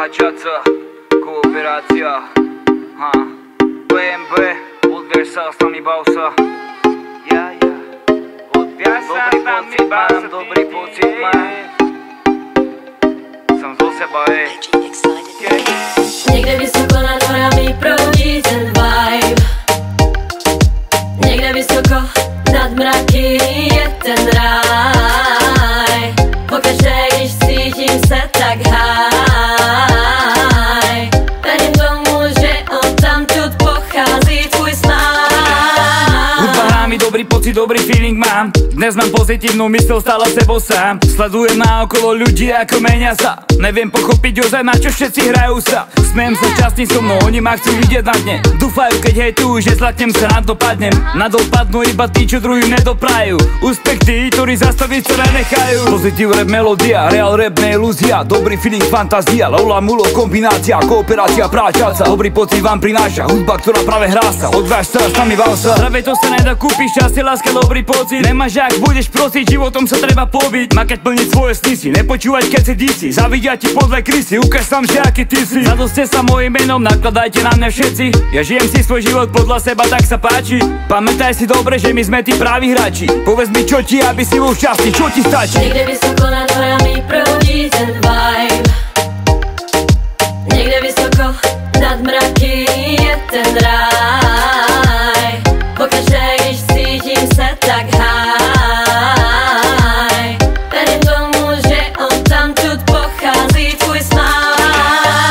práčaca, kooperácia. BMB, odviaž sa s nami, bav sa. Odviaž sa s nami, bav sa. Dobrý pocit mám. Som zo seba, Niekde vysoko nad horami proudí ten vibe. Niekde vysoko nad mraky je ten ráj. Pokaždé, když cítím se tak high, verím tomu, že odtamtud pochází tvůj smile. Hudba hrá mi dobrý pocit, dobrý feeling mám. Dnes mám pozitívnu mysl, stále sebou sám. Sledujem naokolo ľudí, ako menia sa. Neviem pochopiť ozaj, na čo všetci hrajú sa. Smiem sa šťastný so mnou, oni ma chcú vidieť na dne. Dúfajú, keď hejtujú, že zlatnem sa, na to padnem. Nadol padnú iba tí, čo druhým nedoprajú. Úspech tí, ktorí zastaviť sa nenechajú. Pozitív rap, melódia, real rap, ne ilúzia. Dobrý feeling, fantázia, lola mulo, kombinácia, kooperácia, práčaca. Dobrý pocit vám prináša hudba, ktorá práve hrá sa. Odváž sa, s nami bav sa. Zdravie to sa nedá kúpiť, šťastie, láska, dobrý pocit. Nemáš, ak budeš prosiť, životom sa treba pobiť. Makať, plniť svoje sny si, nepočúvať, keď si dísi. Zavidia ti podle krysy, ukáž sám, že aký ty si. Zadoste sa mojim menom, nakladajte na mňa všetci. Ja žijem si svoj život podľa seba, tak sa páči. Pamätaj si dobre, že my sme tí právi hráči. Povedz mi, čo ti, aby si bol šťastný, čo ti stačí. Niekde vysoko nad horami proudí ten vibe. Niekde vysoko nad mraky je ten ráj. Pokaždé, když cítím se tak high, verím tomu, že odtamtud pochází tvůj smile.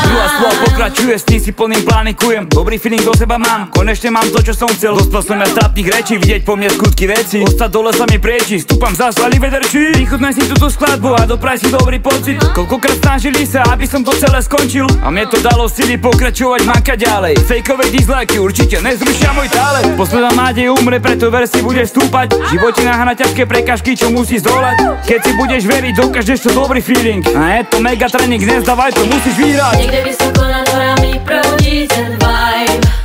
Druhá slova pokračuje, s tým si plným plánikujem. Dobrý feeling do seba mám, konečne mám to, čo som chcel. Dospel som ja z trápnych rečí, vidieť po mne skutky veci. Ostať dole sa mi prieči, stúpam zasvalý vederčí. Vychutnaj si túto skladbu a dopraj si dobrý pocit. Koľkokrát snažili sa, aby som to celé skončil, a mne to dalo sily pokračovať, makať ďalej. Fejkové dislajky určite nezrušia môj talent. Posledná nádej umre, preto ver si budeš stúpať. V živote naháňa ťažké prekažky, čo musíš zdolať. Keď si budeš veriť, dokážeš to dobrý feeling. A je to mega tréning, nezdávaj to, musíš vyhrať. Niekde vysoko nad horami proudí ten vibe.